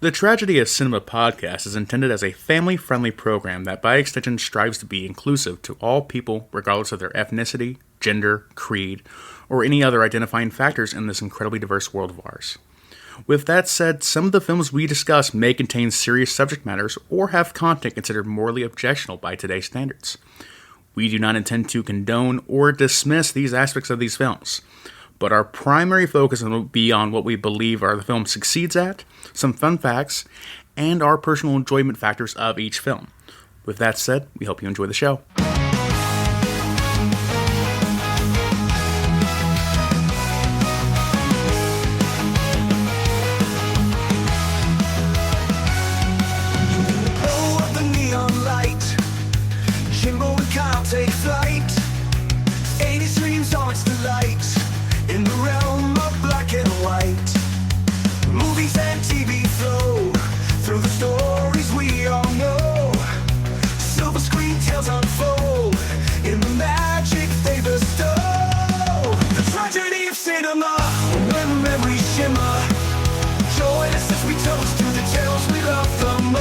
The Tragedy of Cinema podcast is intended as a family-friendly program that by extension strives to be inclusive to all people regardless of their ethnicity, gender, creed, or any other identifying factors in this incredibly diverse world of ours. With that said, some of the films we discuss may contain serious subject matters or have content considered morally objectionable by today's standards. We do not intend to condone or dismiss these aspects of these films, but our primary focus will be on what we believe the film succeeds at, some fun facts, and our personal enjoyment factors of each film. With that said, we hope you enjoy the show. Jimbo and Bond take flight. 80s dreams on its delight. In the realm of black and white. Movies and TV flow through the stories we all know. Silver screen tales unfold in the magic they bestow. The tragedy of cinema, when memories shimmer. Join us as we toast to the tales we love the most.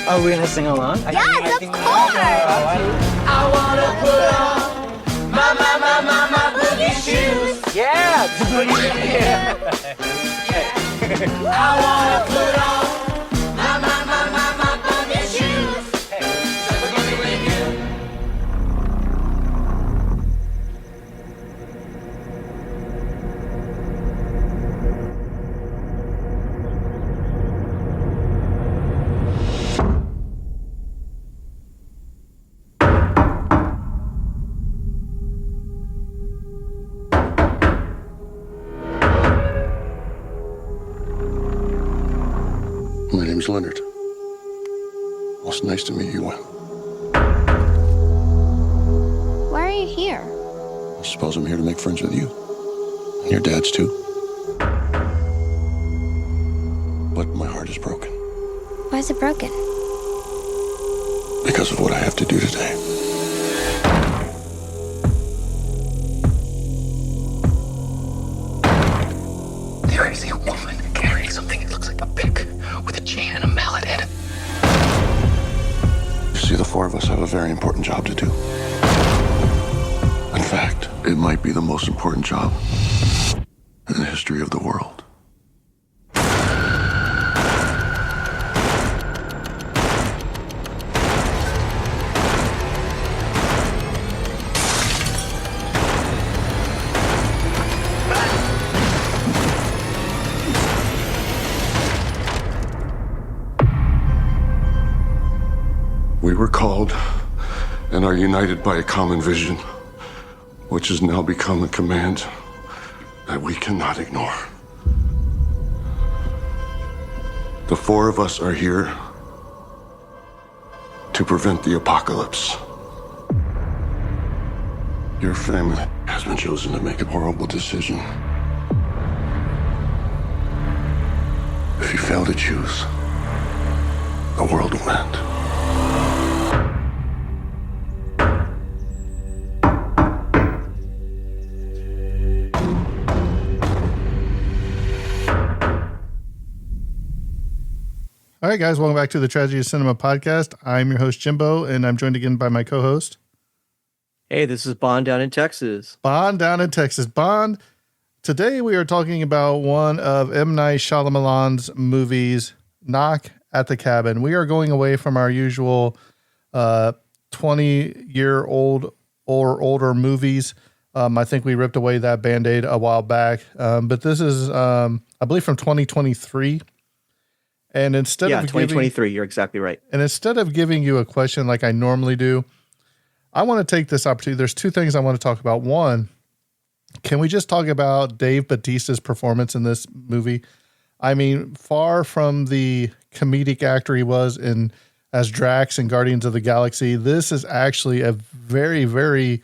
Are we gonna sing along? Yes, of course! I wanna put on my boogie shoes. Yeah! I wanna put on my boogie shoes. Hey, boogie with you. My name's Leonard. Well, it's nice to meet you, Wim. Why are you here? I suppose I'm here to make friends with you. And your dad's too. But my heart is broken. Why is it broken? Because of what I have to do today. There is a woman carrying something that looks like a pick with a chain and a mallet head. You see, the four of us have a very important job to do. In fact, it might be the most important job in the history of the world. We were called and are united by a common vision, which has now become a command that we cannot ignore. The four of us are here to prevent the apocalypse. Your family has been chosen to make a horrible decision. If you fail to choose, the world will end. All right, guys, welcome back to the Tragedy of Cinema podcast. I'm your host, Jimbo, and I'm joined again by my co-host. Hey, this is Bond down in Texas. Bond down in Texas. Bond, today we are talking about one of M. Night Shyamalan's movies, Knock at the Cabin. We are going away from our usual 20-year-old or older movies. I think we ripped away that Band-Aid a while back. But this is, I believe, from 2023. And instead of 2023, you're exactly right. And instead of giving you a question like I normally do, I want to take this opportunity. There's two things I want to talk about. One, can we just talk about Dave Bautista's performance in this movie? I mean, far from the comedic actor he was as Drax in Guardians of the Galaxy, this is actually a very, very,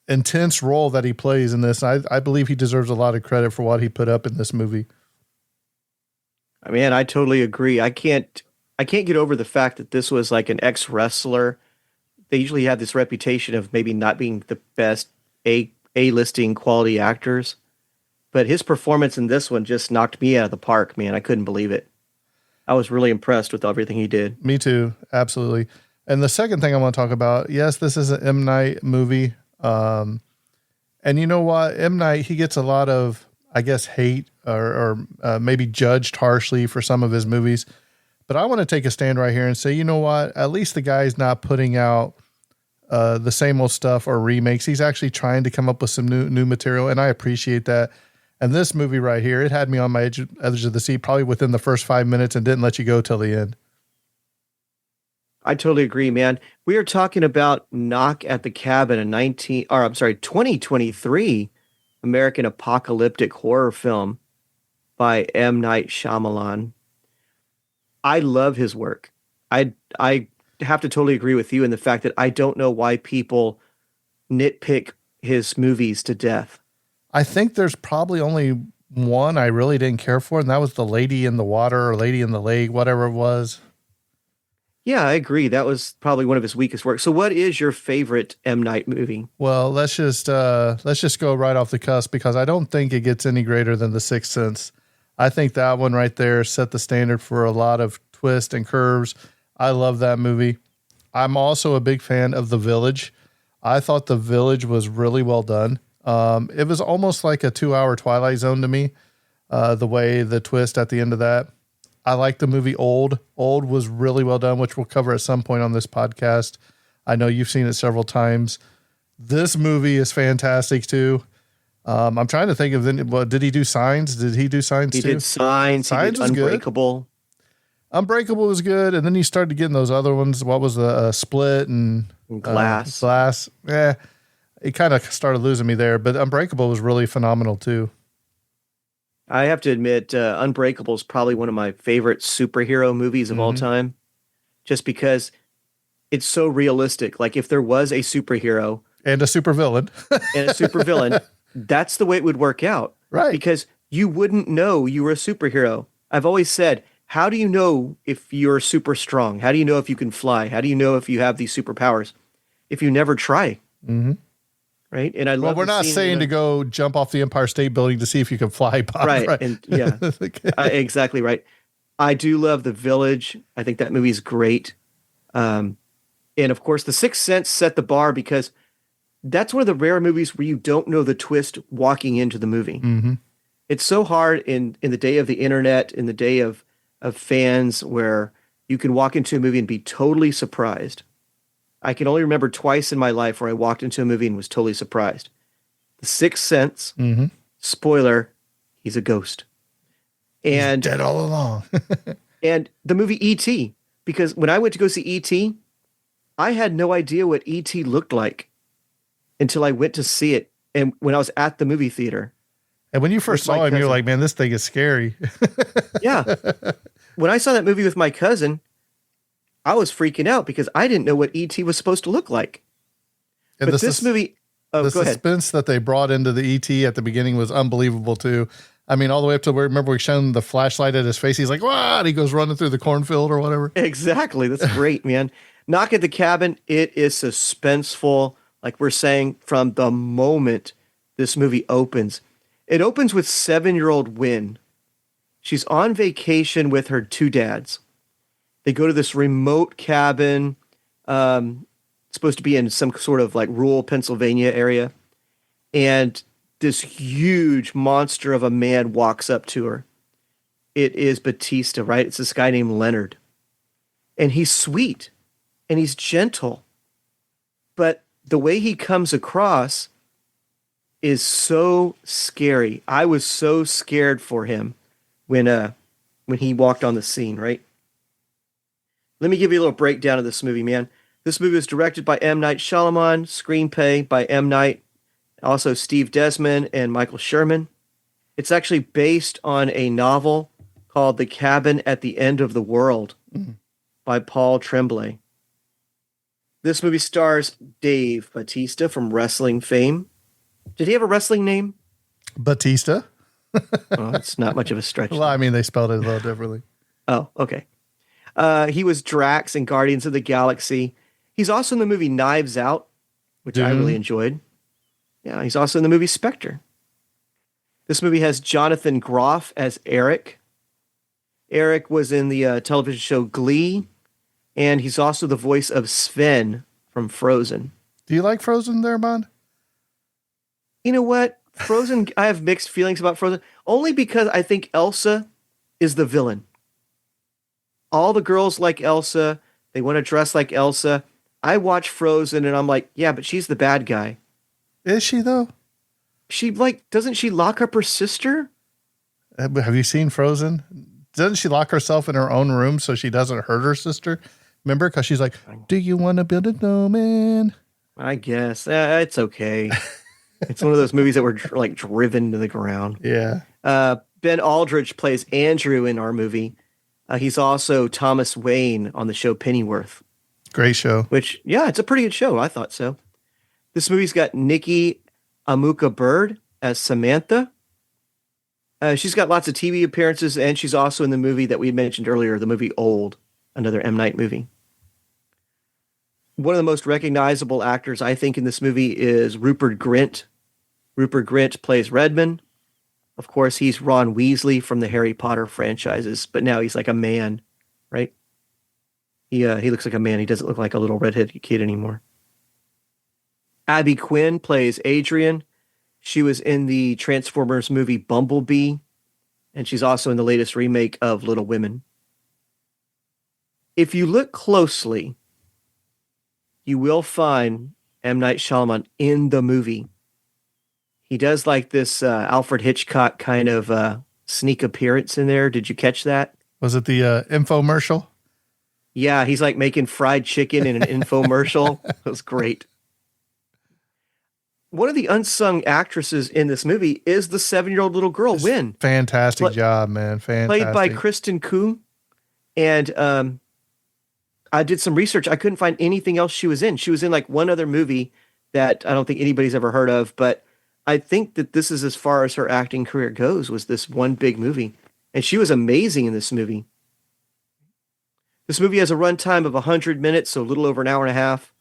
intense role that he plays in this. I believe he deserves a lot of credit for what he put up in this movie. I mean, I totally agree. I can't I can't get over the fact that this was like an ex-wrestler. They usually have this reputation of maybe not being the best A-listing quality actors, but his performance in this one just knocked me out of the park, man. I couldn't believe it. I was really impressed with everything he did. Me too. Absolutely. And the second thing I want to talk about, yes, this is an M. Night movie. And you know what? M. Night, he gets a lot of, I guess, hate or maybe judged harshly for some of his movies. But I want to take a stand right here and say, you know what? At least the guy's not putting out the same old stuff or remakes. He's actually trying to come up with some new material, and I appreciate that. And this movie right here, it had me on my edge of the seat probably within the first 5 minutes and didn't let you go till the end. I totally agree, man. We are talking about Knock at the Cabin, a 2023 American apocalyptic horror film by M. Night Shyamalan. I love his work. I have to totally agree with you in the fact that I don't know why people nitpick his movies to death. I think there's probably only one I really didn't care for, and that was The Lady in the Water or Lady in the Lake, whatever it was. Yeah, I agree. That was probably one of his weakest works. So what is your favorite M. Night movie? Well, let's just go right off the cusp because I don't think it gets any greater than The Sixth Sense. I think that one right there set the standard for a lot of twists and curves. I love that movie. I'm also a big fan of The Village. I thought The Village was really well done. It was almost like a 2-hour Twilight Zone to me, the way the twist at the end of that. I like the movie Old. Old was really well done, which we'll cover at some point on this podcast. I know you've seen it several times. This movie is fantastic too. I'm trying to think of did he do Signs? Did he do Signs too? He did Signs. Signs he did was Unbreakable. Good. Unbreakable was good, and then you started getting those other ones. What was the Split and Glass? Glass. Yeah, it kind of started losing me there, but Unbreakable was really phenomenal too. I have to admit, Unbreakable is probably one of my favorite superhero movies of all time, just because it's so realistic. Like if there was a superhero and a supervillain that's the way it would work out. Right. Because you wouldn't know you were a superhero. I've always said, how do you know if you're super strong? How do you know if you can fly? How do you know if you have these superpowers? If you never try. Mm-hmm. Right. And I love Well, we're not saying to go jump off the Empire State Building to see if you can fly, Bob. Right. And yeah, exactly right. I do love The Village. I think that movie is great. And of course, The Sixth Sense set the bar because that's one of the rare movies where you don't know the twist walking into the movie. Mm-hmm. It's so hard in the day of the internet, in the day of fans, where you can walk into a movie and be totally surprised. I can only remember twice in my life where I walked into a movie and was totally surprised. The Sixth Sense, spoiler, he's a ghost. And he's dead all along. and the movie E.T., because when I went to go see E.T., I had no idea what E.T. looked like until I went to see it. And when I was at the movie theater. And when you first saw him, you're like, man, this thing is scary. Yeah. When I saw that movie with my cousin, I was freaking out because I didn't know what E.T. was supposed to look like. And but this movie, the suspense that they brought into the E.T. at the beginning was unbelievable too. I mean, all the way up to where, remember we shone the flashlight at his face. He's like, "Wow!" And he goes running through the cornfield or whatever. Exactly. That's great, man. Knock at the Cabin. It is suspenseful. Like we're saying, from the moment this movie opens, it opens with 7-year-old Wynn. She's on vacation with her 2 dads. They go to this remote cabin, supposed to be in some sort of like rural Pennsylvania area. And this huge monster of a man walks up to her. It is Batista, right? It's this guy named Leonard. And he's sweet and he's gentle. But the way he comes across is so scary. I was so scared for him when he walked on the scene, right? Let me give you a little breakdown of this movie, man. This movie was directed by M. Night Shyamalan, screenplay by M. Night, also Steve Desmond and Michael Sherman. It's actually based on a novel called The Cabin at the End of the World by Paul Tremblay. This movie stars Dave Bautista from wrestling fame. Did he have a wrestling name? Batista? Oh, it's not much of a stretch. Well, I mean, they spelled it a little differently. Oh, okay. He was Drax in Guardians of the Galaxy. He's also in the movie Knives Out, which I really enjoyed. Yeah, he's also in the movie Spectre. This movie has Jonathan Groff as Eric. Eric was in the television show Glee, and he's also the voice of Sven from Frozen. Do you like Frozen there, Bond? You know what? Frozen, I have mixed feelings about Frozen, only because I think Elsa is the villain. All the girls like Elsa. They want to dress like Elsa. I watch Frozen and I'm like, yeah, but she's the bad guy. Is she, though? She, like, doesn't she lock up her sister? Have you seen Frozen? Doesn't she lock herself in her own room so she doesn't hurt her sister? Remember? Because she's like, do you want to build a snowman? I guess. It's okay. It's one of those movies that were like driven to the ground. Yeah. Ben Aldridge plays Andrew in our movie. He's also Thomas Wayne on the show Pennyworth. Great show. Which, yeah, it's a pretty good show. I thought so. This movie's got Nikki Amuka Bird as Samantha. She's got lots of TV appearances, and she's also in the movie that we mentioned earlier, the movie Old, another M. Night movie. One of the most recognizable actors, I think, in this movie is Rupert Grint. Rupert Grint plays Redmond. Of course, he's Ron Weasley from the Harry Potter franchises, but now he's like a man, right? He looks like a man. He doesn't look like a little redheaded kid anymore. Abby Quinn plays Adrian. She was in the Transformers movie Bumblebee, and she's also in the latest remake of Little Women. If you look closely, you will find M. Night Shyamalan in the movie. He does like this Alfred Hitchcock kind of sneak appearance in there. Did you catch that? Was it the infomercial? Yeah, he's like making fried chicken in an infomercial. It was great. One of the unsung actresses in this movie is the 7-year-old little girl, Wynn. Fantastic job, man. Fantastic. Played by Kristen Kuhn. And I did some research. I couldn't find anything else she was in. She was in like one other movie that I don't think anybody's ever heard of, but I think that this is as far as her acting career goes, was this one big movie. And she was amazing in this movie. This movie has a runtime of 100 minutes, so a little over an hour and a half.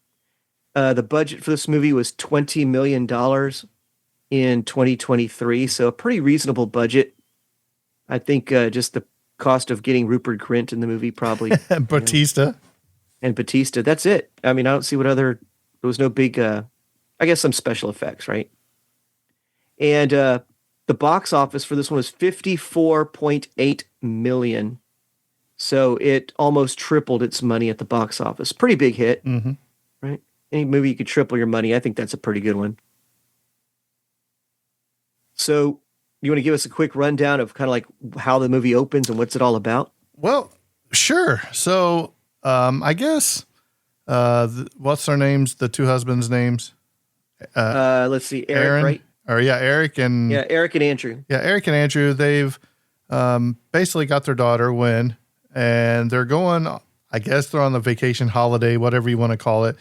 The budget for this movie was $20 million in 2023, so a pretty reasonable budget. I think just the cost of getting Rupert Grint in the movie probably. Batista. And Batista, that's it. I mean, I don't see what other, there was no big, I guess some special effects, right? And the box office for this one was $54.8 million. So it almost tripled its money at the box office. Pretty big hit, right? Any movie you could triple your money, I think that's a pretty good one. So you want to give us a quick rundown of kind of like how the movie opens and what's it all about? Well, sure. So I guess what's their names? The two husbands' names? Let's see, Eric, Aaron, right? Or Eric and Eric and Andrew. Yeah, Eric and Andrew. They've basically got their daughter Wynn, and they're going. I guess they're on the vacation holiday, whatever you want to call it,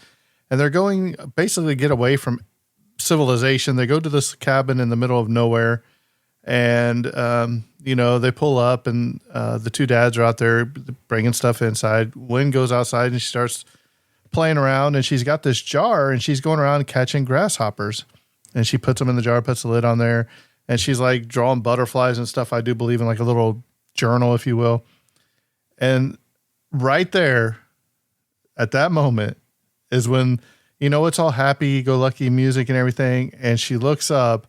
and they're going basically get away from civilization. They go to this cabin in the middle of nowhere, and they pull up, and the two dads are out there bringing stuff inside. Wynn goes outside and she starts playing around, and she's got this jar, and she's going around catching grasshoppers. And she puts them in the jar, puts the lid on there, and she's like drawing butterflies and stuff. I do believe in like a little journal, if you will. And right there at that moment is when, it's all happy-go-lucky music and everything. And she looks up,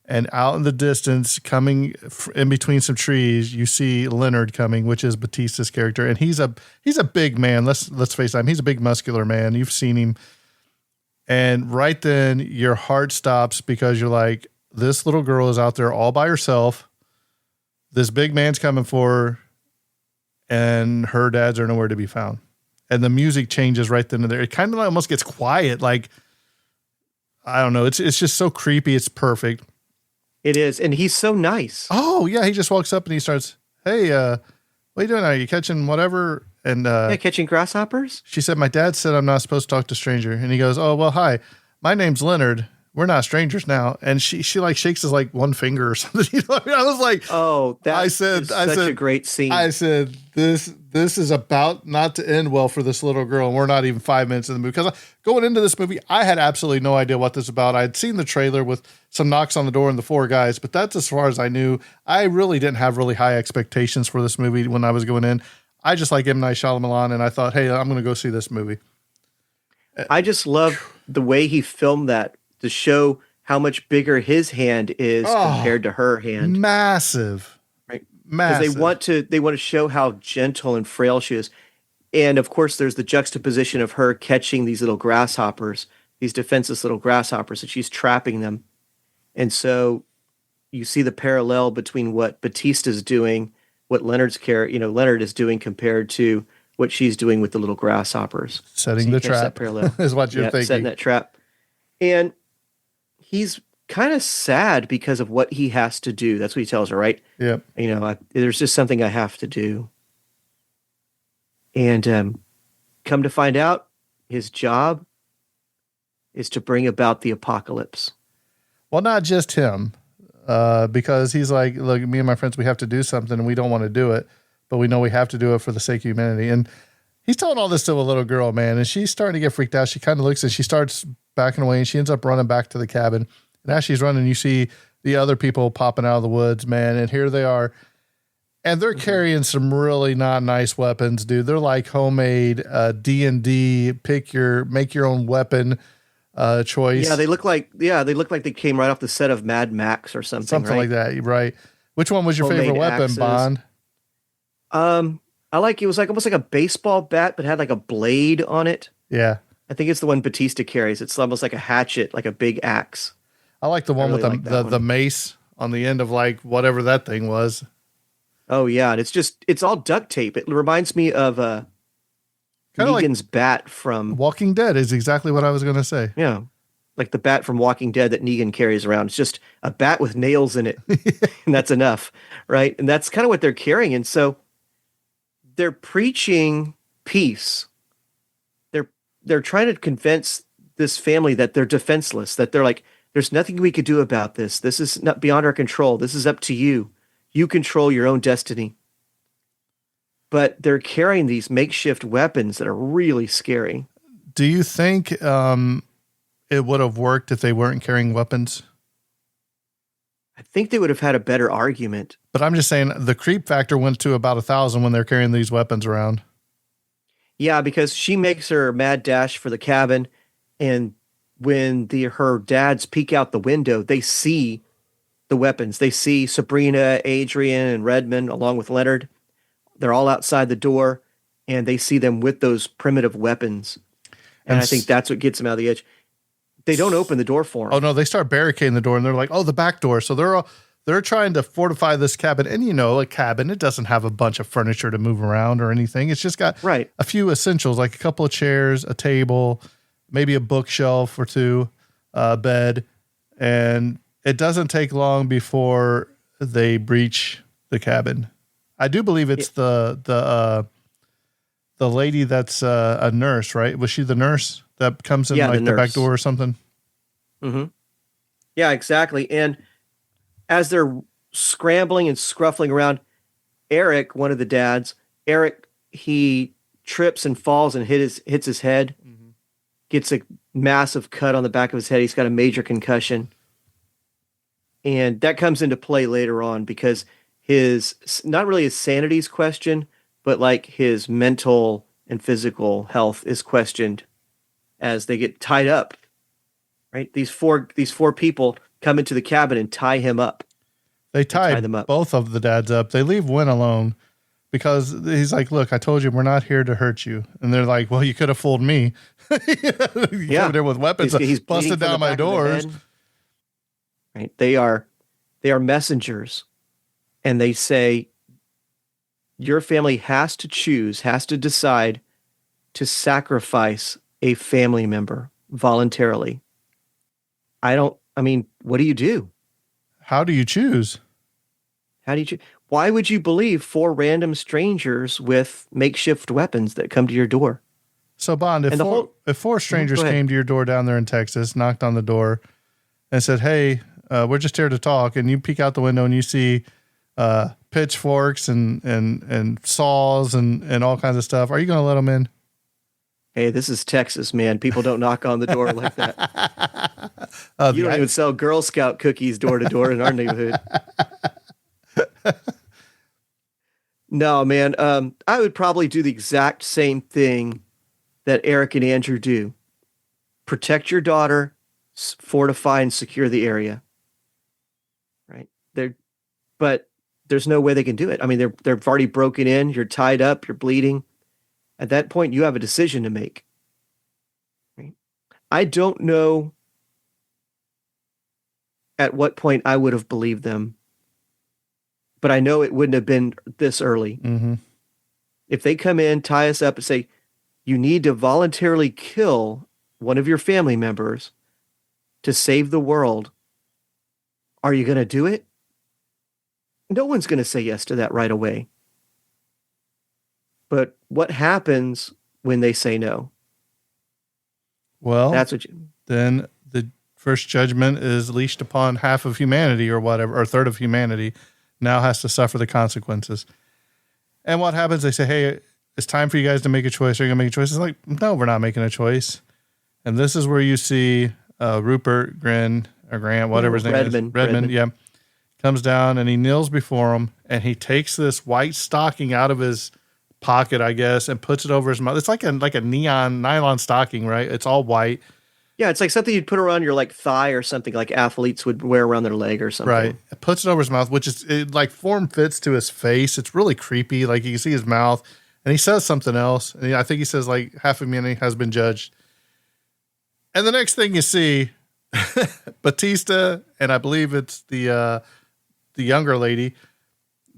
and out in the distance, coming in between some trees, you see Leonard coming, which is Batista's character. And he's a big man. Let's face it. He's a big muscular man. You've seen him. And right then your heart stops because you're like, this little girl is out there all by herself. This big man's coming for her, and her dads are nowhere to be found. And the music changes right then and there. It kind of almost gets quiet. Like, I don't know. It's just so creepy. It's perfect. It is. And he's so nice. Oh yeah. He just walks up and he starts, hey, what are you doing? Are you catching whatever? And catching grasshoppers? She said, my dad said I'm not supposed to talk to stranger. And he goes, oh, well, hi, my name's Leonard. We're not strangers now. And she like shakes his like one finger or something. I was like, oh, that's such a great scene. I said, this this is about not to end well for this little girl, and we're not even 5 minutes in the movie. Because going into this movie, I had absolutely no idea what this was about. I had seen the trailer with some knocks on the door and the four guys, but that's as far as I knew. I really didn't have really high expectations for this movie when I was going in. I just like M. Night Shyamalan, and I thought, hey, I'm going to go see this movie. I just love the way he filmed that to show how much bigger his hand is compared to her hand. Massive. Right. Massive. Because they want to show how gentle and frail she is. And of course, there's the juxtaposition of her catching these little grasshoppers, these defenseless little grasshoppers, and she's trapping them. And so you see the parallel between what Batista's doing, what Leonard is doing compared to what she's doing with the little grasshoppers. Setting the trap is what you're thinking. Setting that trap. And he's kind of sad because of what he has to do. That's what he tells her, right? Yeah. There's just something I have to do. And come to find out, his job is to bring about the apocalypse. Well, not just him, because he's like, look, me and my friends, we have to do something, and we don't want to do it, but we know we have to do it for the sake of humanity. And he's telling all this to a little girl, man, and she's starting to get freaked out. She kind of looks and she starts backing away, and she ends up running back to the cabin. And as she's running, you see the other people popping out of the woods, man, and here they are. And they're carrying some really not nice weapons, dude. They're like homemade D&D, make your own weapon choice. Yeah, they look like they came right off the set of Mad Max or something. Something like that, right? Which one was your Homemade favorite weapon, axes. Bond? I like it was like almost like a baseball bat, but had like a blade on it. Yeah. I think it's the one Batista carries. It's almost like a hatchet, like a big axe. I like the one really with like the mace on the end of like whatever that thing was. Oh yeah, and it's all duct tape. It reminds me of Negan's bat from Walking Dead is exactly what I was going to say. Yeah, like the bat from Walking Dead that Negan carries around. It's just a bat with nails in it, and that's enough, right? And that's kind of what they're carrying. And so they're preaching peace. They're trying to convince this family that they're defenseless, that they're like, there's nothing we could do about this. This is not beyond our control. This is up to you. You control your own destiny. But they're carrying these makeshift weapons that are really scary. Do you think it would have worked if they weren't carrying weapons? I think they would have had a better argument. But I'm just saying the creep factor went to about 1,000 when they're carrying these weapons around. Yeah, because she makes her mad dash for the cabin, and when her dads peek out the window, they see the weapons. They see Sabrina, Adrian, and Redmond along with Leonard. They're all outside the door, and they see them with those primitive weapons. And I think that's what gets them out of the edge. They don't open the door for them. Oh no, they start barricading the door, and they're like, "Oh, the back door." So they're trying to fortify this cabin. And a cabin, it doesn't have a bunch of furniture to move around or anything. It's just got a few essentials, like a couple of chairs, a table, maybe a bookshelf or two, bed. And it doesn't take long before they breach the cabin. I do believe it's the lady that's a nurse, right? Was she the nurse that comes in like the back door or something? Mm-hmm. Yeah, exactly. And as they're scrambling and scruffling around, Eric, one of the dads, he trips and falls and hits his head, gets a massive cut on the back of his head. He's got a major concussion. And that comes into play later on because not really his sanity is questioned, but like his mental and physical health is questioned as they get tied up, right? These four people come into the cabin and tie him up. They tie them up. Both of the dads up. They leave Wynn alone because he's like, "Look, I told you we're not here to hurt you." And they're like, "Well, you could have fooled me." You come there with weapons, he's busted down my doors. Right? They are messengers, and they say, your family has to decide to sacrifice a family member voluntarily. What do you do? How do you choose? Why would you believe 4 random strangers with makeshift weapons that come to your door? So Bond, if 4 strangers came to your door down there in Texas, knocked on the door and said, "Hey, we're just here to talk," and you peek out the window and you see pitchforks and saws and all kinds of stuff. Are you going to let them in? Hey, this is Texas, man. People don't knock on the door like that. You don't even sell Girl Scout cookies door to door in our neighborhood. No, man. I would probably do the exact same thing that Eric and Andrew do. Protect your daughter, fortify and secure the area. Right? But there's no way they can do it. I mean, they've already broken in. You're tied up. You're bleeding. At that point, you have a decision to make. Right? I don't know at what point I would have believed them, but I know it wouldn't have been this early. Mm-hmm. If they come in, tie us up, and say, you need to voluntarily kill one of your family members to save the world, are you going to do it? No one's going to say yes to that right away. But what happens when they say no? Well, that's what then the first judgment is leashed upon half of humanity or whatever, or a third of humanity now has to suffer the consequences. And what happens? They say, hey, it's time for you guys to make a choice. Are you going to make a choice? It's like, no, we're not making a choice. And this is where you see Rupert Grant, whatever his name is. Redmond, yeah. Comes down and he kneels before him and he takes this white stocking out of his pocket, I guess, and puts it over his mouth. It's like a neon nylon stocking, right? It's all white. Yeah, it's like something you'd put around your like thigh or something like athletes would wear around their leg or something. Right. It puts it over his mouth, which is like form fits to his face. It's really creepy. Like you can see his mouth and he says something else. And I think he says like half of humanity has been judged. And the next thing you see, Batista, and I believe it's the younger lady,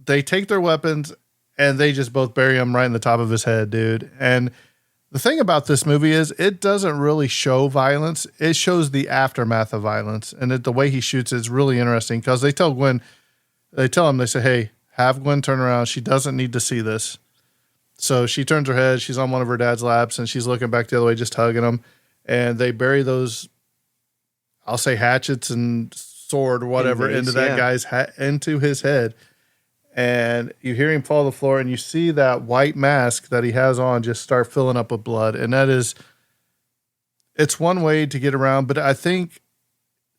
they take their weapons and they just both bury him right in the top of his head, dude. And the thing about this movie is it doesn't really show violence. It shows the aftermath of violence. And the way he shoots is really interesting because they tell him, they say, hey, have Gwen turn around. She doesn't need to see this. So she turns her head. She's on one of her dad's laps and she's looking back the other way, just hugging him. And they bury those, I'll say hatchets and sword or whatever into that guy's into his head. And you hear him fall to the floor and you see that white mask that he has on just start filling up with blood. And it's one way to get around, but I think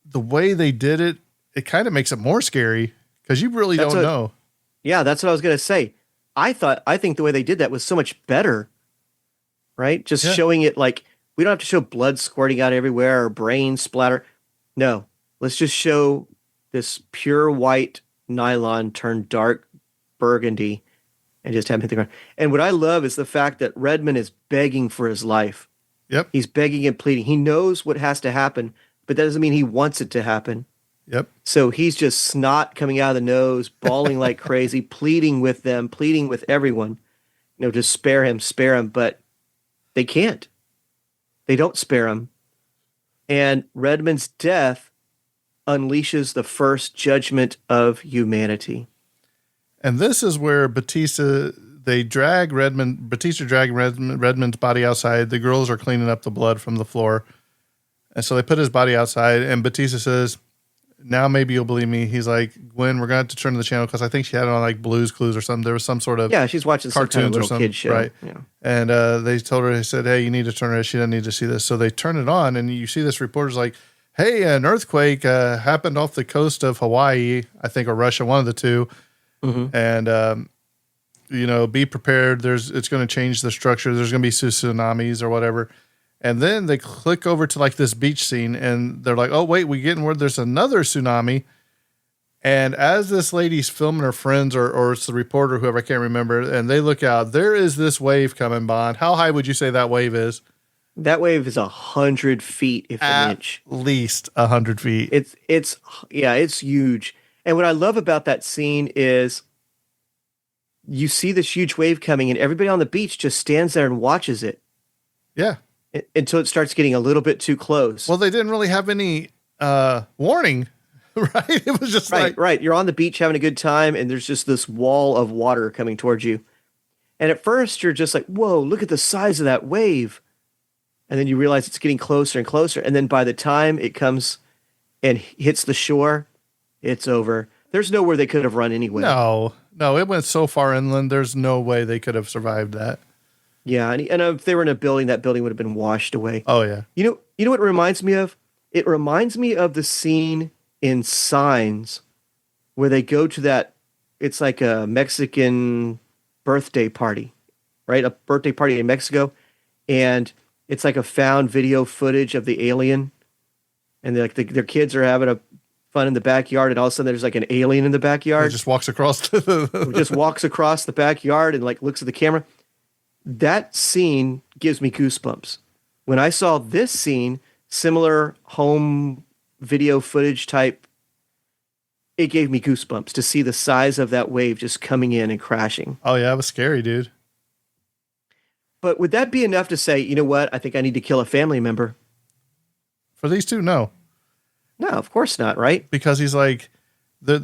the way they did it, it kind of makes it more scary because you really don't know. Yeah, that's what I was going to say. I think the way they did that was so much better, right? Just showing it like, we don't have to show blood squirting out everywhere or brain splatter. No, let's just show this pure white nylon turned dark burgundy and just have him hit the ground. And what I love is the fact that Redmond is begging for his life. Yep. He's begging and pleading. He knows what has to happen, but that doesn't mean he wants it to happen. Yep. So he's just snot coming out of the nose, bawling like crazy, pleading with them, pleading with everyone, just spare him, but they can't. They don't spare him. And Redmond's death unleashes the first judgment of humanity. And this is where Batista dragging Redmond's body outside. The girls are cleaning up the blood from the floor. And so they put his body outside and Batista says, now maybe you'll believe me. He's like, Gwen, we're going to have to turn to the channel because I think she had it on like Blue's Clues or something. There was some sort of she's watching some kind of little kid show. Right. Yeah. And they told her, they said, hey, you need to turn her. She doesn't need to see this. So they turn it on and you see this reporter's like, hey, an earthquake happened off the coast of Hawaii, I think, or Russia, one of the two. Mm-hmm. And, be prepared. It's going to change the structure. There's going to be tsunamis or whatever. And then they click over to like this beach scene and they're like, oh, wait, we getting word there's another tsunami. And as this lady's filming her friends or it's the reporter, whoever, I can't remember, and they look out, there is this wave coming, Bond. How high would you say that wave is? That wave is 100 feet, if an inch. At least 100 feet. It's huge. And what I love about that scene is you see this huge wave coming and everybody on the beach just stands there and watches it. Yeah. Until it starts getting a little bit too close. Well, they didn't really have any warning, right? It was just right. You're on the beach having a good time and there's just this wall of water coming towards you. And at first you're just like, whoa, look at the size of that wave. And then you realize it's getting closer and closer. And then by the time it comes and hits the shore, it's over. There's nowhere they could have run anyway. No, it went so far inland. There's no way they could have survived that. Yeah, and if they were in a building, that building would have been washed away. Oh yeah. You know what it reminds me of? It reminds me of the scene in Signs where they go to that. It's like a Mexican birthday party, right? A birthday party in Mexico, and it's like a found video footage of the alien, and their kids are having fun in the backyard, and all of a sudden there's like an alien in the backyard. It just walks across the Just walks across the backyard and like looks at the camera. That scene gives me goosebumps. When I saw this scene, similar home video footage type, it gave me goosebumps to see the size of that wave just coming in and crashing. Oh yeah, it was scary, dude. But would that be enough to say, you know what? I think I need to kill a family member. For these two, no. No, of course not, right? Because he's like, the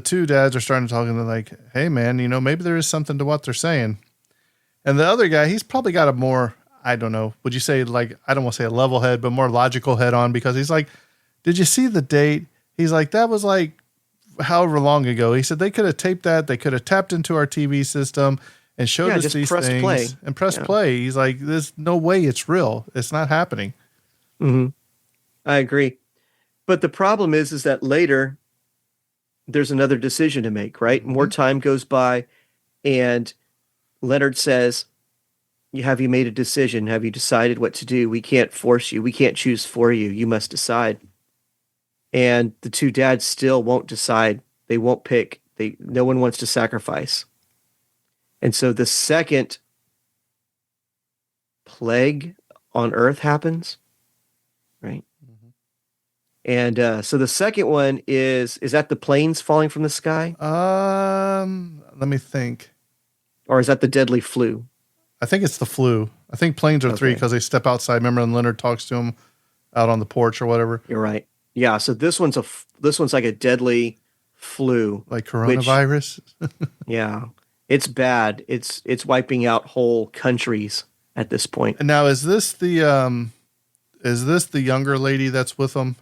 two dads are starting to talk, and they're like, hey man, maybe there is something to what they're saying. And the other guy, he's probably got a more, I don't know, would you say like, I don't want to say a level head, but more logical head on, because he's like, did you see the date? He's like, that was like however long ago. He said they could have taped that. They could have tapped into our TV system and showed us these things play. And pressed play. He's like, there's no way it's real. It's not happening. Mm-hmm. I agree. But the problem is that later there's another decision to make, right? More time goes by, and Leonard says, have you made a decision? Have you decided what to do? We can't force you. We can't choose for you. You must decide. And the two dads still won't decide. They won't pick. No one wants to sacrifice. And so the second plague on Earth happens, right? Mm-hmm. And so the second one is that the planes falling from the sky? Let me think. Or is that the deadly flu? I think it's the flu. I think planes are 3 because they step outside. Remember when Leonard talks to him out on the porch or whatever? You're right. Yeah, so this one's like a deadly flu. Like coronavirus? Yeah. It's bad. It's wiping out whole countries at this point. And now is this the younger lady that's with them?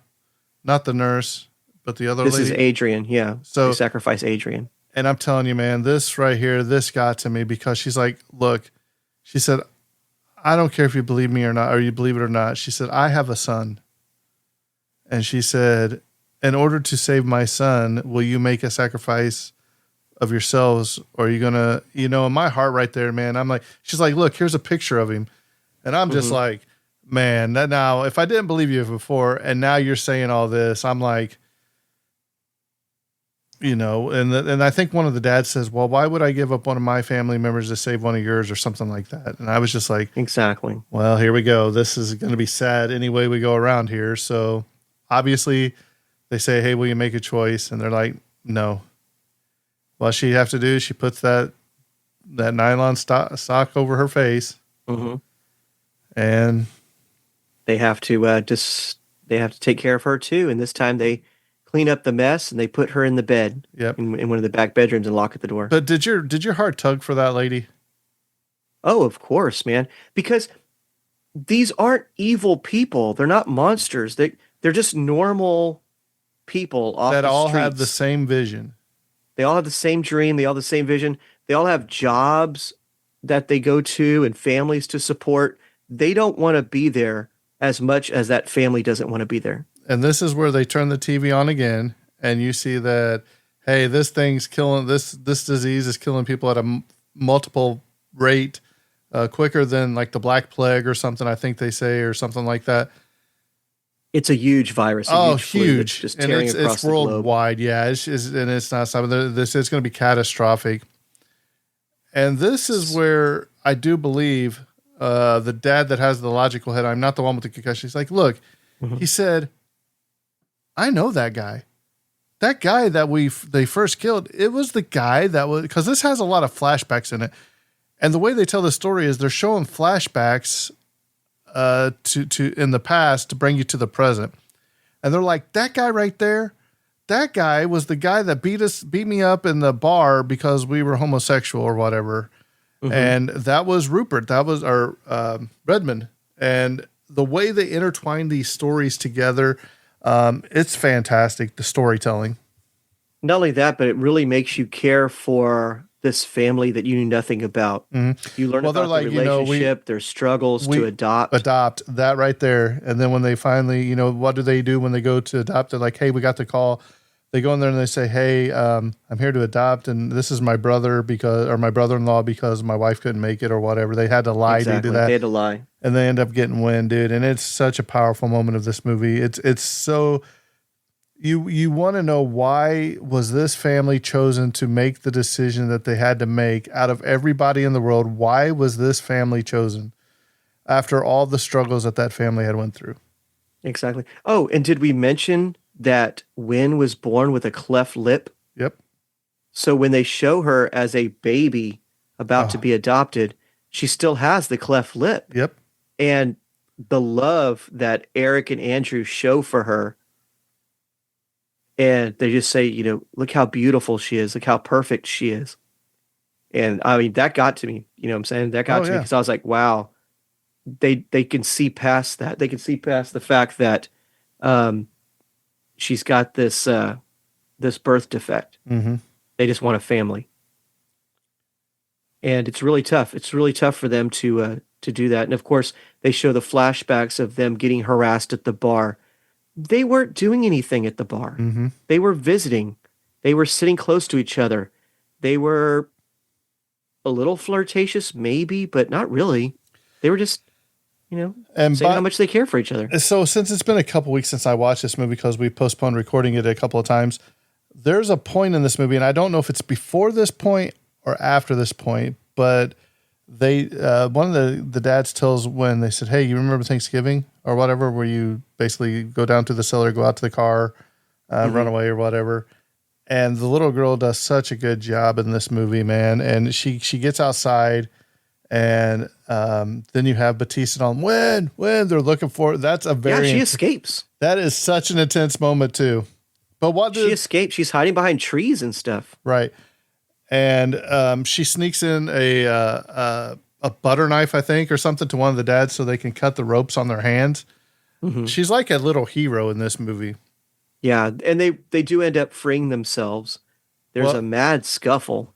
Not the nurse, but the other lady? This is Adrian, yeah. So they sacrifice Adrian. And I'm telling you, man, this right here, this got to me, because she's like, look, she said, I don't care if you believe me or not, or you believe it or not. She said, I have a son. And she said, in order to save my son, will you make a sacrifice of yourselves? Or are you going to, in my heart right there, man, I'm like, she's like, look, here's a picture of him. And I'm just like, man, that now, if I didn't believe you before, and now you're saying all this, I'm like, and I think one of the dads says, well, why would I give up one of my family members to save one of yours, or something like that? And I was just like, exactly. Well, here we go. This is going to be sad any way we go around here. So obviously they say, hey, will you make a choice? And they're like, no. What she have to do, she puts that nylon sock over her face. Mm-hmm. And they have to take care of her too. And this time they clean up the mess and they put her in the bed. Yep. In one of the back bedrooms and lock at the door. But did your heart tug for that lady? Oh, of course, man. Because these aren't evil people. They're not monsters. They're just normal people off that the all streets. have the same vision. They all have the same dream. They all have the same vision. They all have jobs that they go to and families to support. They don't want to be there as much as that family doesn't want to be there. And this is where they turn the TV on again, and you see that, hey, this thing's killing, this disease is killing people at a multiple rate, quicker than like the Black Plague or something, I think they say, or something like that. It's a huge virus. Huge. Just tearing across it's the globe. worldwide. Yeah. And it's not something, this is going to be catastrophic. And this is where I do believe the dad that has the logical head, I'm not the one with the concussion. He's like, look, he said, I know that guy. That guy that they first killed, it was the guy that was, because this has a lot of flashbacks in it. And the way they tell the story is they're showing flashbacks to in the past to bring you to the present. And they're like, that guy right there, that guy was the guy that beat me up in the bar because we were homosexual or whatever. Mm-hmm. And that was Rupert. That was Redmond. And the way they intertwine these stories together, it's fantastic, the storytelling. Not only that, but it really makes you care for this family that you knew nothing about. You learn Well, they're about like, the you know, relationship, their struggles to we adopt. that right there. And then when they finally, you know, what do they do when they go to adopt? They're like, hey, we got the call. They go in there and they say, hey, I'm here to adopt, and this is my brother or my brother-in-law because my wife couldn't make it or whatever. They had to lie due to that. They had to lie. And they end up getting wind, dude. And it's such a powerful moment of this movie. It's so you want to know, why was this family chosen to make the decision that they had to make out of everybody in the world? Why was this family chosen after all the struggles that family had went through? Exactly. Oh, and did we mention that Wynn was born with a cleft lip? Yep. So when they show her as a baby about to be adopted, she still has the cleft lip. Yep. And the love that Eric and Andrew show for her, and they just say, you know, look how beautiful she is, look how perfect she is. And I mean, that got to me, you know what I'm saying? That got to me because I was like, wow, they can see past that. They can see past the fact that she's got this this birth defect. Mm-hmm. They just want a family. And it's really tough. It's really tough for them to do that. And of course, they show the flashbacks of them getting harassed at the bar. They weren't doing anything at the bar. Mm-hmm. They were visiting. They were sitting close to each other. They were a little flirtatious, maybe, but not really. They were just, you know, saying how much they care for each other. So since it's been a couple weeks since I watched this movie, because we postponed recording it a couple of times, there's a point in this movie, and I don't know if it's before this point or after this point, but they one of the dads tells when they said, hey, you remember Thanksgiving or whatever, where you basically go down to the cellar, go out to the car, run away or whatever. And the little girl does such a good job in this movie, man. And she gets outside, and then you have Batista on when they're looking for it. That's a very she escapes. That is such an intense moment too. But she escapes? She's hiding behind trees and stuff. Right. And she sneaks in a butter knife, I think, or something to one of the dads so they can cut the ropes on their hands. Mm-hmm. She's like a little hero in this movie. Yeah, and they do end up freeing themselves. There's a mad scuffle.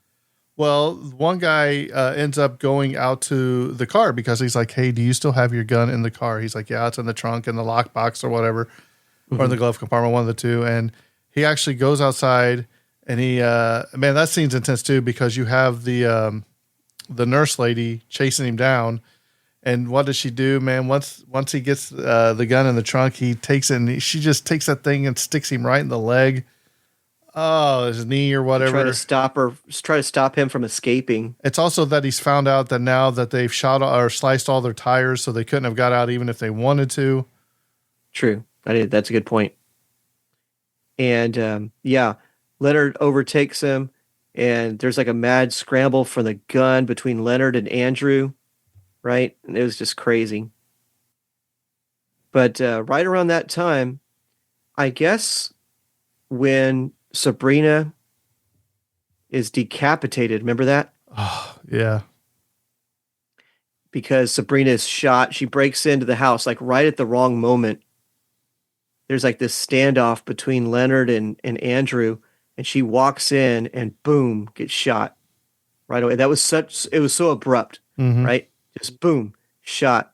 Well, one guy ends up going out to the car because he's like, hey, do you still have your gun in the car? He's like, yeah, it's in the trunk, in the lockbox or whatever, or in the glove compartment, one of the two. And he actually goes outside, and he, man, that scene's intense too, because you have the nurse lady chasing him down. And what does she do, man? Once he gets the gun in the trunk, he takes it, and she just takes that thing and sticks him right in the leg. Oh, his knee or whatever. Try to stop him from escaping. It's also that he's found out that now that they've shot or sliced all their tires, so they couldn't have got out even if they wanted to. True. That's a good point. And Leonard overtakes him, and there's like a mad scramble for the gun between Leonard and Andrew, right? And it was just crazy. But right around that time, I guess when Sabrina is decapitated, remember that? Oh, yeah. Because Sabrina is shot. She breaks into the house like right at the wrong moment. There's like this standoff between Leonard and Andrew, and she walks in and boom, gets shot right away. It was so abrupt, right? Just boom, shot.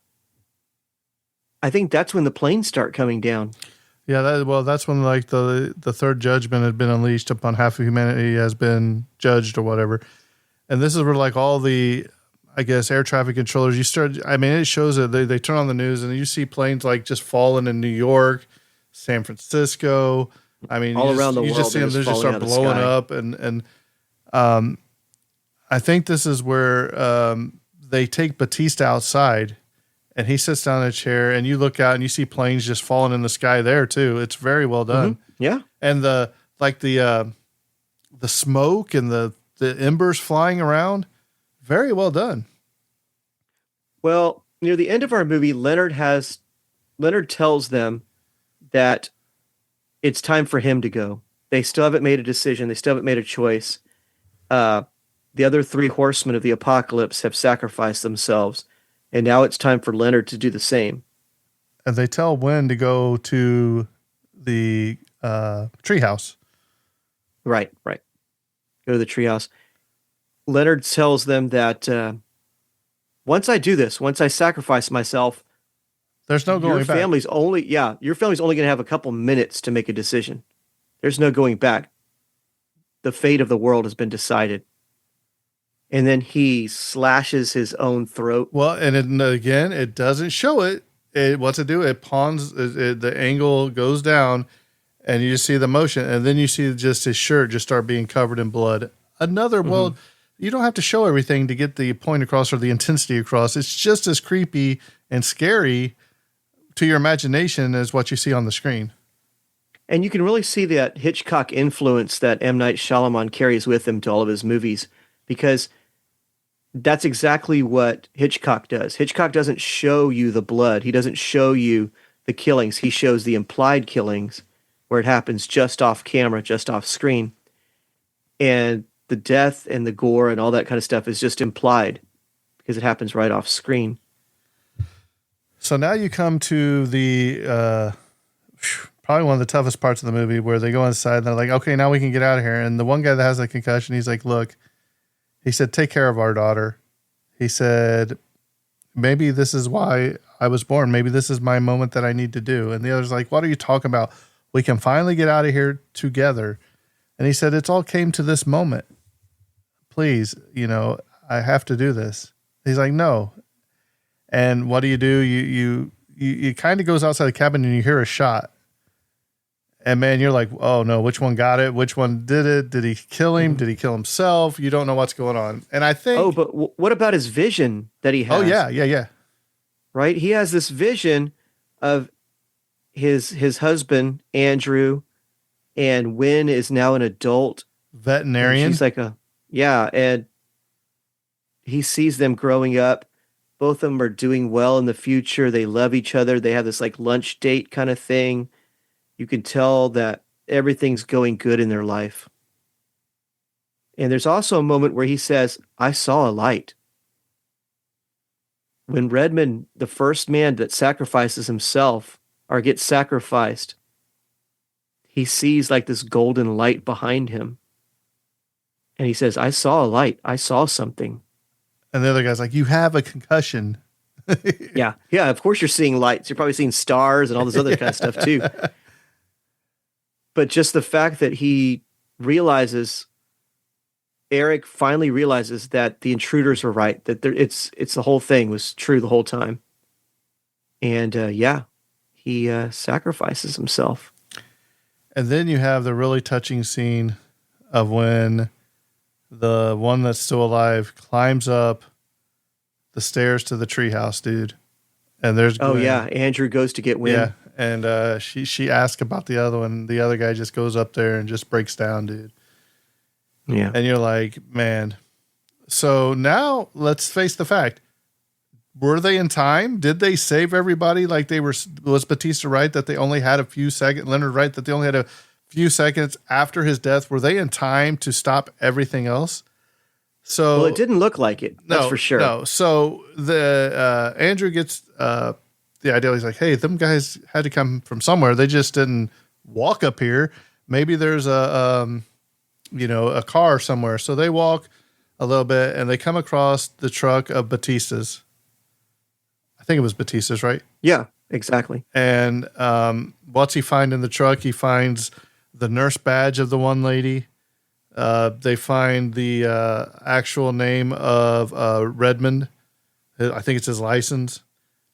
I think that's when the planes start coming down. Yeah, that's when like the third judgment had been unleashed upon half of humanity has been judged or whatever. And this is where like all the, I guess, air traffic controllers, it shows that they turn on the news and you see planes like just falling in New York, San Francisco. I mean, all around the world, you just see them, they just start blowing up. And I think this is where they take Batista outside, and he sits down in a chair, and you look out and you see planes just falling in the sky there too. It's very well done. Mm-hmm. Yeah. And the smoke and the embers flying around, very well done. Well, near the end of our movie, Leonard tells them that it's time for him to go. They still haven't made a decision. They still haven't made a choice. The other three horsemen of the apocalypse have sacrificed themselves, and now it's time for Leonard to do the same. And they tell Wynn to go to the treehouse. Right, right. Go to the treehouse. Leonard tells them that once I do this, once I sacrifice myself, There's no going back. your family's only going to have a couple minutes to make a decision. There's no going back. The fate of the world has been decided. And then he slashes his own throat. Well, again, it doesn't show it. What's it do? It pawns, the angle goes down, and you just see the motion, and then you see just his shirt just start being covered in blood. Well, you don't have to show everything to get the point across or the intensity across. It's just as creepy and scary to your imagination as what you see on the screen. And you can really see that Hitchcock influence that M. Night Shyamalan carries with him to all of his movies, because that's exactly what Hitchcock does. Hitchcock doesn't show you the blood. He doesn't show you the killings. He shows the implied killings where it happens just off camera, just off screen. And the death and the gore and all that kind of stuff is just implied because it happens right off screen. So now you come to the probably one of the toughest parts of the movie, where they go inside and they're like, okay, now we can get out of here. And the one guy that has the concussion, he's like, look, he said, take care of our daughter. He said, maybe this is why I was born. Maybe this is my moment that I need to do. And the other's like, what are you talking about? We can finally get out of here together. And he said, it's all came to this moment. Please, I have to do this. He's like, no. And what do? You kind of goes outside the cabin and you hear a shot. And man, you're like, oh no, which one got it? Which one did it? Did he kill him? Did he kill himself? You don't know what's going on. And I think... Oh, but what about his vision that he has? Oh, yeah. Right? He has this vision of his husband, Andrew, and Wynn is now an adult. Veterinarian. She's like and he sees them growing up. Both of them are doing well in the future. They love each other. They have this like lunch date kind of thing. You can tell that everything's going good in their life. And there's also a moment where he says, I saw a light. When Redmond, the first man that sacrifices himself or gets sacrificed, he sees like this golden light behind him. And he says, I saw a light. I saw something. And the other guy's like, you have a concussion. Yeah. Of course you're seeing lights. You're probably seeing stars and all this other kind of stuff too. But just the fact that Eric finally realizes that the intruders were right, that it's the whole thing was true the whole time. And he sacrifices himself. And then you have the really touching scene of when the one that's still alive climbs up the stairs to the treehouse, dude. And there's Gwen. Oh yeah, Andrew goes to get Wynn. Yeah, and she asks about the other one. The other guy just goes up there and just breaks down, dude. Yeah. And you're like, man. So now let's face the fact. Were they in time? Did they save everybody like they were? Was Batista right that they only had a few seconds? Leonard right that they only had a few seconds after his death? Were they in time to stop everything else? So, well, it didn't look like it. That's for sure. No. So the Andrew gets the idea. He's like, hey, them guys had to come from somewhere. They just didn't walk up here. Maybe there's a car somewhere. So they walk a little bit and they come across the truck of Batista's. I think it was Batista's, right? Yeah, exactly. And what's he find in the truck? He finds the nurse badge of the one lady. They find the actual name of Redmond. I think it's his license.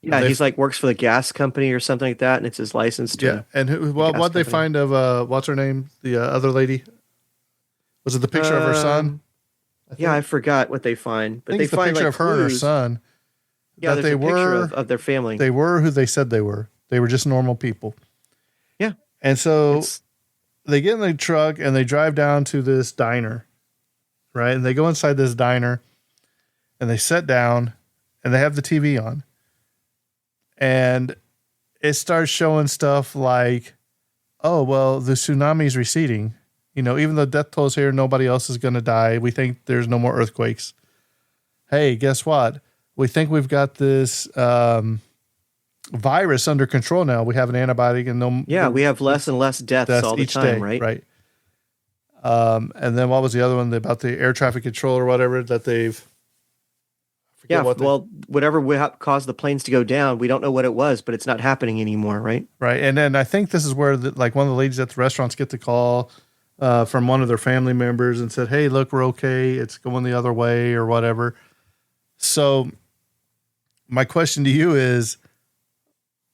Yeah, he's like works for the gas company or something like that, and it's his license to. Yeah, and what they find of what's her name? The other lady. Was it the picture of her son? I forgot what they find, but they the find picture like of her and her clues. son. Yeah, that there's they a were picture of their family. They were who they said they were. They were just normal people. Yeah, and so they get in the truck and they drive down to this diner, right? And they go inside this diner, and they sit down, and they have the TV on, and it starts showing stuff like, oh well, the tsunami's receding. Even though death toll's here, nobody else is going to die. We think there's no more earthquakes. Hey, guess what? We think we've got this virus under control now. We have an antibiotic and we have less and less deaths all the each time, day, right? Right. And then what was the other one about the air traffic control or whatever that they've? Yeah, well, whatever caused the planes to go down, we don't know what it was, but it's not happening anymore, right? Right, and then I think this is where like one of the ladies at the restaurants get the call from one of their family members and said, "Hey, look, we're okay. It's going the other way or whatever." So, my question to you is: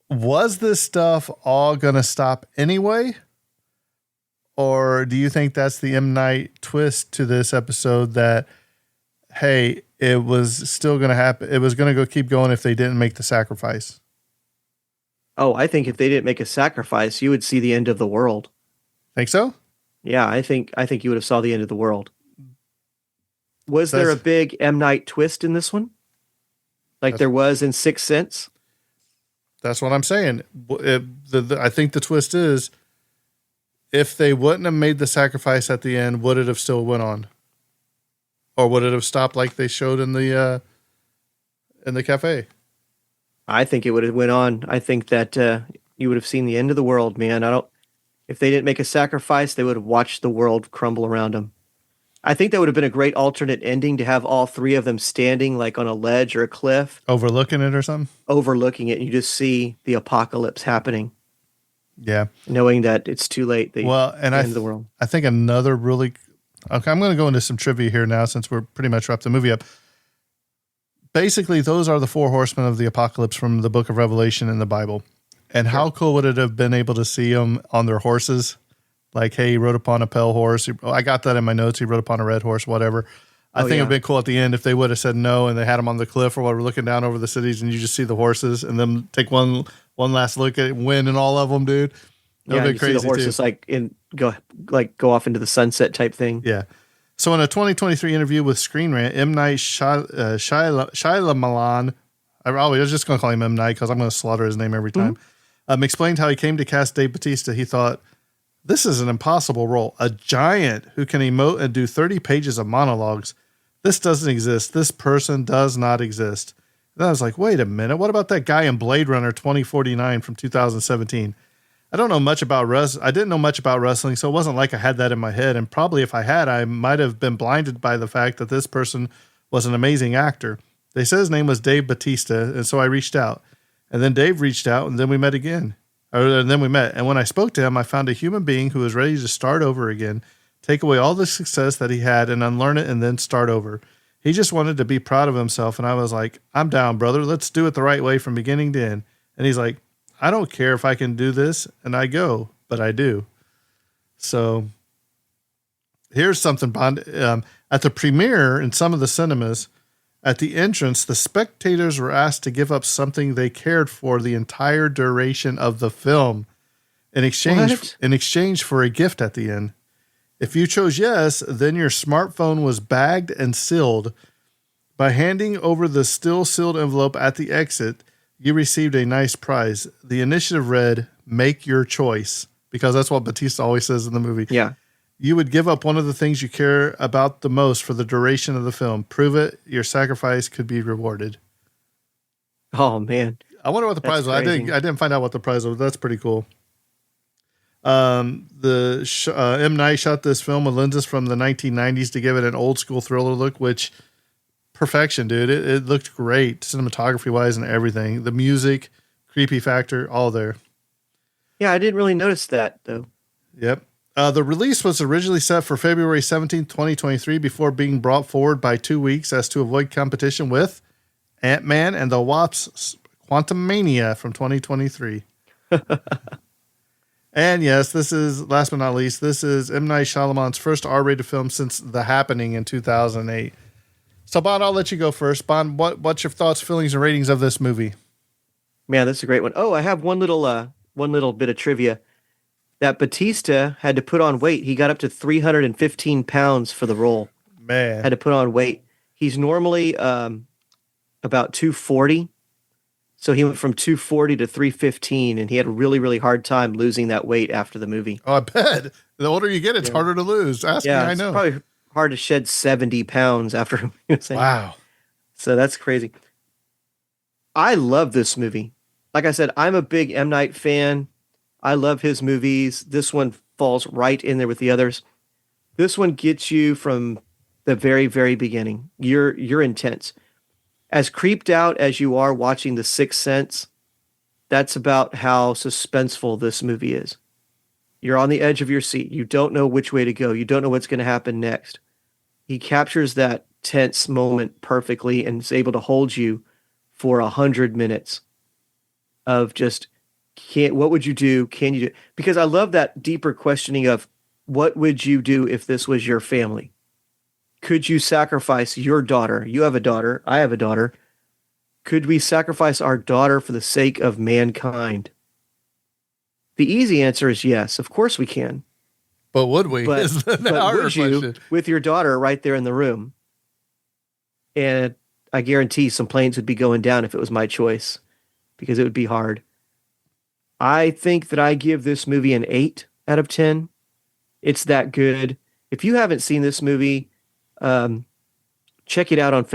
was this stuff all going to stop anyway, or do you think that's the M. Night twist to this episode that, hey, it was still going to happen? It was going to keep going if they didn't make the sacrifice. Oh, I think if they didn't make a sacrifice, you would see the end of the world. Think so? Yeah, I think you would have saw the end of the world. Was there a big M. Night twist in this one? Like there was in Sixth Sense? That's what I'm saying. I think the twist is if they wouldn't have made the sacrifice at the end, would it have still went on? Or would it have stopped like they showed in the cafe? I think it would have went on. I think that you would have seen the end of the world, man. If they didn't make a sacrifice, they would have watched the world crumble around them. I think that would have been a great alternate ending to have all three of them standing like on a ledge or a cliff. Overlooking it or something? Overlooking it, and you just see the apocalypse happening. Yeah. Knowing that it's too late. And end of the world. I think another really... Okay, I'm going to go into some trivia here now since we're pretty much wrapped the movie up. Basically, those are the four horsemen of the apocalypse from the book of Revelation in the Bible. And how cool would it have been able to see them on their horses? Like, hey, he rode upon a pale horse. I got that in my notes. He rode upon a red horse, whatever. I think it would have been cool at the end if they would have said no and they had him on the cliff or whatever, looking down over the cities and you just see the horses and then take one last look at it, win and all of them, dude. That would be crazy. See the horses go off into the sunset type thing. Yeah. So in a 2023 interview with Screen Rant, M. Night Shyamalan, I was just going to call him M. Night because I'm going to slaughter his name every time, explained how he came to cast Dave Bautista. He thought, this is an impossible role. A giant who can emote and do 30 pages of monologues. This doesn't exist. This person does not exist. And I was like, wait a minute. What about that guy in Blade Runner 2049 from 2017? I don't know much about I didn't know much about wrestling, so it wasn't like I had that in my head. And probably if I had, I might have been blinded by the fact that this person was an amazing actor. They said his name was Dave Bautista, and so I reached out. And then Dave reached out, and then we met again. And then we met. And when I spoke to him, I found a human being who was ready to start over again, take away all the success that he had and unlearn it and then start over. He just wanted to be proud of himself. And I was like, I'm down, brother. Let's do it the right way from beginning to end. And he's like, I don't care if I can do this. And I go, but I do. So here's something, Bond. At the premiere in some of the cinemas, at the entrance, the spectators were asked to give up something they cared for the entire duration of the film in exchange for a gift at the end. If you chose yes, then your smartphone was bagged and sealed. By handing over the still sealed envelope at the exit, you received a nice prize. The initiative read, make your choice, because that's what Bautista always says in the movie. Yeah. You would give up one of the things you care about the most for the duration of the film. Prove it. Your sacrifice could be rewarded. Oh, man. I wonder what the prize was. I didn't find out what the prize was. That's pretty cool. M. Night shot this film with lenses from the 1990s to give it an old school thriller look, which perfection, dude. It looked great cinematography wise and everything. The music, creepy factor, all there. Yeah, I didn't really notice that though. Yep. The release was originally set for February 17th, 2023, before being brought forward by 2 weeks as to avoid competition with Ant-Man and the Wasp's Quantumania from 2023. And yes, this is, last but not least, this is M. Night Shyamalan's first R-rated film since The Happening in 2008. So, Bond, I'll let you go first. Bond, what's your thoughts, feelings, and ratings of this movie? Man, that's a great one. Oh, I have one little bit of trivia. That Bautista had to put on weight. He got up to 315 pounds for the role. Man. Had to put on weight. He's normally about 240. So he went from 240 to 315, and he had a really, really hard time losing that weight after the movie. Oh, I bet. The older you get, it's harder to lose. Ask me, I know. It's probably hard to shed 70 pounds after. Wow. So that's crazy. I love this movie. Like I said, I'm a big M. Night fan. I love his movies. This one falls right in there with the others. This one gets you from the very, very beginning. You're intense. As creeped out as you are watching The Sixth Sense, that's about how suspenseful this movie is. You're on the edge of your seat. You don't know which way to go. You don't know what's going to happen next. He captures that tense moment perfectly and is able to hold you for 100 minutes of just what would you do? Can you do? Because I love that deeper questioning of what would you do if this was your family? Could you sacrifice your daughter? You have a daughter. I have a daughter. Could we sacrifice our daughter for the sake of mankind? The easy answer is yes. Of course we can. But would we? But, Is the but harder would you question. with your daughter right there in the room? And I guarantee some planes would be going down if it was my choice because it would be hard. I think that I give this movie an 8 out of 10. It's that good. If you haven't seen this movie, check it out on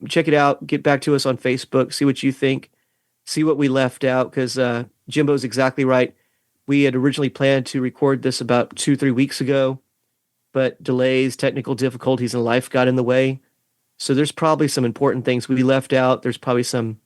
check it out. Get back to us on Facebook. See what you think. See what we left out because Jimbo's exactly right. We had originally planned to record this about 2-3 weeks ago, but delays, technical difficulties, and life got in the way. So there's probably some important things we left out. There's probably some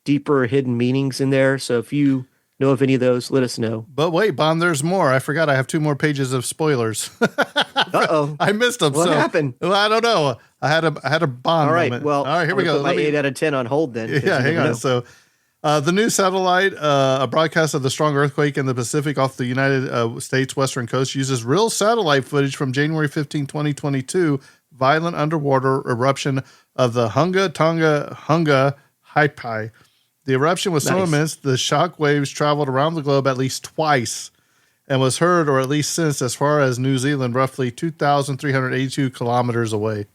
deeper hidden meanings in there. So if you know of any of those, let us know. But wait, Bond, there's more. I forgot I have 2 more pages of spoilers. Uh-oh. I missed them. What happened? Well, I don't know. I had a Bond All right. moment. Well, all right, here we go. Put my 8 out of 10 on hold then. Yeah, hang on. So the new satellite, a broadcast of the strong earthquake in the Pacific off the United States western coast, uses real satellite footage from January 15, 2022, violent underwater eruption of the Hunga Tonga Hunga Haipai. The eruption was so immense, the shock waves traveled around the globe at least twice and was heard, or at least sensed, as far as New Zealand, roughly 2,382 kilometers away.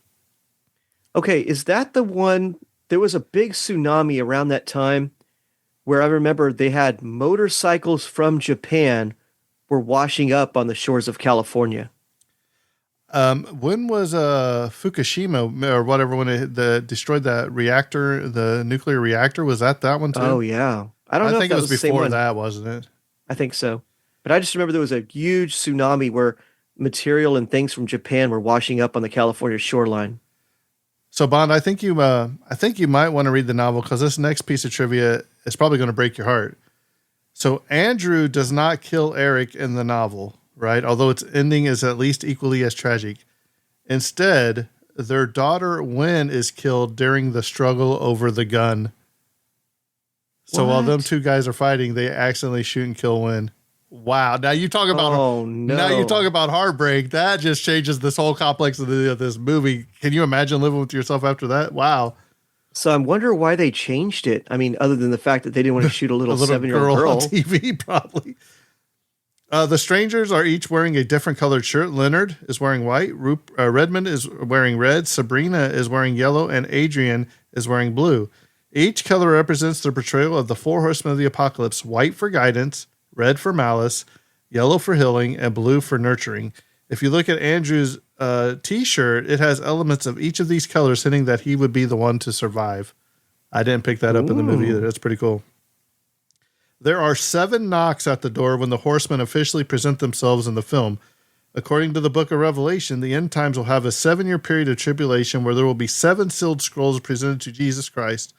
Okay, is that the one? There was a big tsunami around that time where I remember they had motorcycles from Japan were washing up on the shores of California. When was Fukushima or whatever, when it destroyed that reactor, the nuclear reactor? Was that one too? Oh, yeah. I don't know think if it that was the same before one. that, wasn't it? I think so. But I just remember there was a huge tsunami where material and things from Japan were washing up on the California shoreline. So, Bond, I think you might want to read the novel because this next piece of trivia is probably going to break your heart. So, Andrew does not kill Eric in the novel, right? Although its ending is at least equally as tragic. Instead, their daughter Wynn is killed during the struggle over the gun. So while them 2 guys are fighting, they accidentally shoot and kill Wynn. Wow. Now you talk about Now you talk about heartbreak. That just changes this whole complex of this movie. Can you imagine living with yourself after that? Wow. So I'm wondering why they changed it. I mean, other than the fact that they didn't want to shoot a little 7-year-old girl on TV, probably. The strangers are each wearing a different colored shirt. Leonard is wearing white. Redmond is wearing red. Sabrina is wearing yellow. And Adrian is wearing blue. Each color represents the portrayal of the 4 horsemen of the apocalypse: white for guidance, red for malice, yellow for healing, and blue for nurturing. If you look at Andrew's t-shirt, it has elements of each of these colors, hinting that he would be the one to survive. I didn't pick that up in the movie either. That's pretty cool. There are 7 knocks at the door when the horsemen officially present themselves in the film. According to the book of Revelation, the end times will have a 7-year period of tribulation where there will be 7 sealed scrolls presented to Jesus Christ.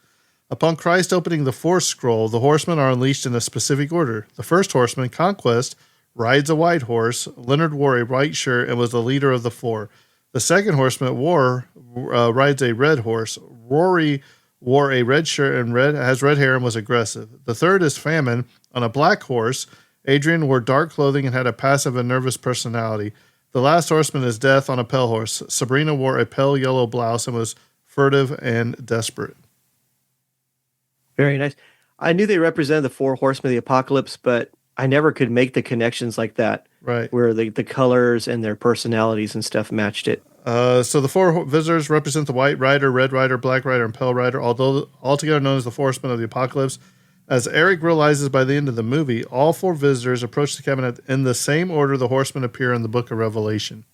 Upon Christ opening the 4th scroll, the horsemen are unleashed in a specific order. The first horseman, Conquest, rides a white horse. Leonard wore a white shirt and was the leader of the 4. The second horseman, War, rides a red horse. Rory wore a red shirt and has red hair and was aggressive. The third is Famine on a black horse. Adrian wore dark clothing and had a passive and nervous personality. The last horseman is Death on a pale horse. Sabrina wore a pale yellow blouse and was furtive and desperate. Very nice. I knew they represented the 4 horsemen of the apocalypse, but I never could make the connections like that. Right. Where the colors and their personalities and stuff matched it. So the 4 visitors represent the White Rider, Red Rider, Black Rider, and Pale Rider, although altogether known as the 4 horsemen of the apocalypse. As Eric realizes by the end of the movie, all 4 visitors approach the cabinet in the same order the horsemen appear in the book of Revelation.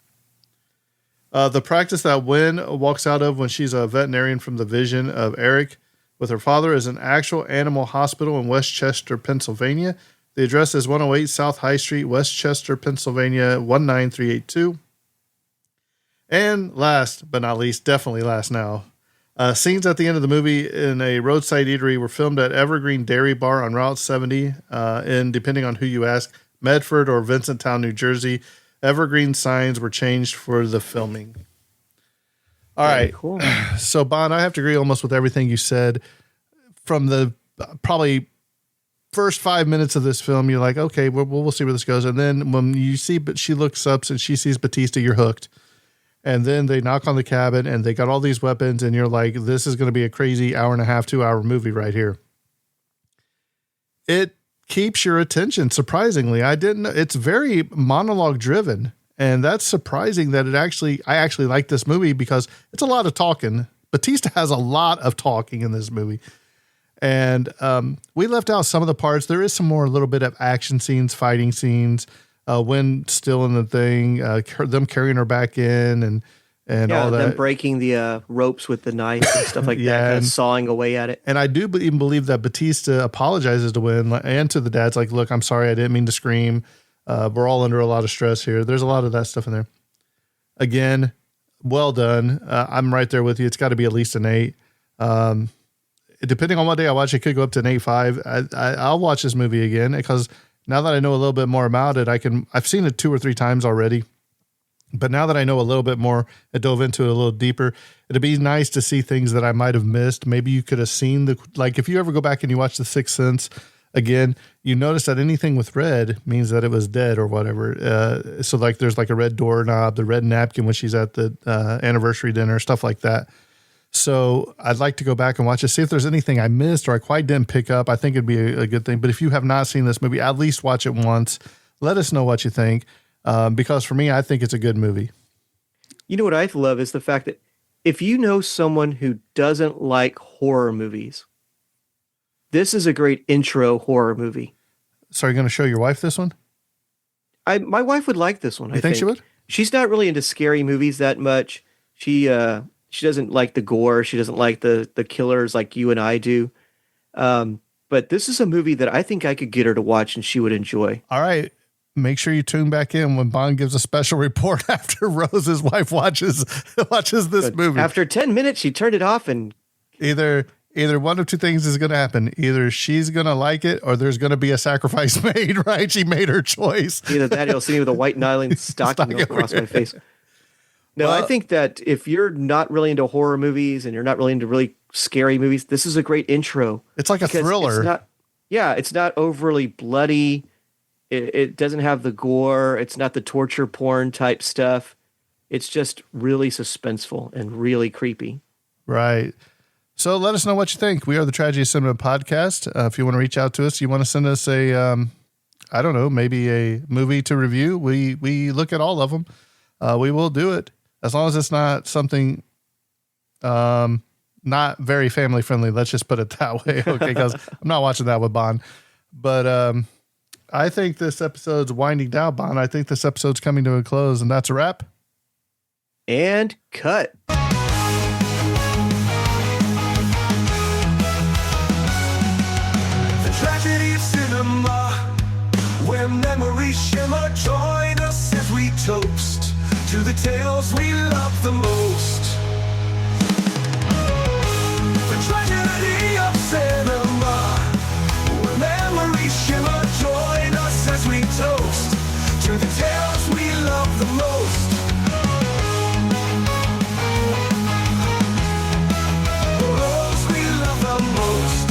The practice that Wynn walks out of when she's a veterinarian from the vision of Eric with her father is an actual animal hospital in Westchester, Pennsylvania. The address is 108 South High Street, Westchester, Pennsylvania, 19382. And last but not least, definitely last now, scenes at the end of the movie in a roadside eatery were filmed at Evergreen Dairy Bar on Route 70 in, depending on who you ask, Medford or Vincenttown, New Jersey. Evergreen signs were changed for the filming. All right. Cool. So, Bond, I have to agree almost with everything you said. From the probably first 5 minutes of this film, you're like, okay, we'll see where this goes. And then when you see, but she looks up and she sees Batista, you're hooked. And then they knock on the cabin and they got all these weapons and you're like, this is going to be a crazy hour and a half, 2 hour movie right here. It keeps your attention. Surprisingly, it's very monologue driven. And that's surprising that I actually like this movie because it's a lot of talking. Batista has a lot of talking in this movie. And we left out some of the parts. There is some more, a little bit of action scenes, fighting scenes, when still in the thing, them carrying her back in and all that. Them breaking the ropes with the knife and stuff like that, kind of sawing away at it. And I do even believe that Batista apologizes to Wynn and to the dads, like, look, I'm sorry, I didn't mean to scream. We're all under a lot of stress here. There's a lot of that stuff in there. Again, well done. I'm right there with you. It's got to be at least an 8. Depending on what day I watch, it could go up to an 8.5. I'll watch this movie again because now that I know a little bit more about it, I've seen it 2 or 3 times already. But now that I know a little bit more, I dove into it a little deeper. It'd be nice to see things that I might have missed. Maybe you could have seen like if you ever go back and you watch The Sixth Sense again, you notice that anything with red means that it was dead or whatever. So like there's like a red doorknob, the red napkin when she's at the anniversary dinner, stuff like that. So I'd like to go back and watch it, see if there's anything I missed or I quite didn't pick up. I think it'd be a good thing. But if you have not seen this movie, at least watch it once. Let us know what you think. Because for me, I think it's a good movie. You know what I love is the fact that if you know someone who doesn't like horror movies, this is a great intro horror movie. So are you going to show your wife this one? My wife would like this one. You think she would? She's not really into scary movies that much. She doesn't like the gore. She doesn't like the killers like you and I do. But this is a movie that I think I could get her to watch and she would enjoy. All right. Make sure you tune back in when Bond gives a special report after Rose's wife watches this movie. After 10 minutes, she turned it off and either one of two things is going to happen. Either she's going to like it or there's going to be a sacrifice made, right? She made her choice. Either that or you'll see me with a white nylon stocking across my face. No, I think that if you're not really into horror movies and you're not really into really scary movies, this is a great intro. It's like a thriller. It's not overly bloody. It doesn't have the gore. It's not the torture porn type stuff. It's just really suspenseful and really creepy. Right. So let us know what you think. We are the Tragedy of Cinema podcast. If you want to reach out to us, you want to send us I don't know, maybe a movie to review. We look at all of them. We will do it as long as it's not something not very family friendly. Let's just put it that way. Okay. Because I'm not watching that with Bond, but I think this episode's winding down, Bond. I think this episode's coming to a close, and that's a wrap. And cut. The tragedy of cinema, where memories shimmer. Join us as we toast to the tales we love the most. The tragedy of cinema, where memories shimmer. Join us as we toast to the tales we love the most. Those we love the most.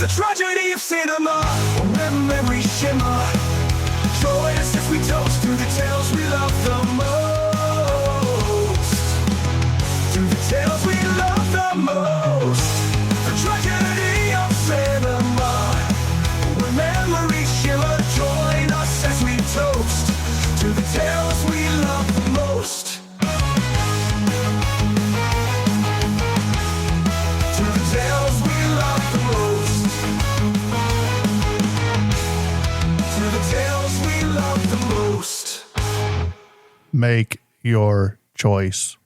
The tragedy of cinema, where memories shimmer. Join us as we toast to the tales we love the most. To the tales we love the most. The tragedy of cinema, where memories shimmer. Join us as we toast to the tales we love the most. Make your choice.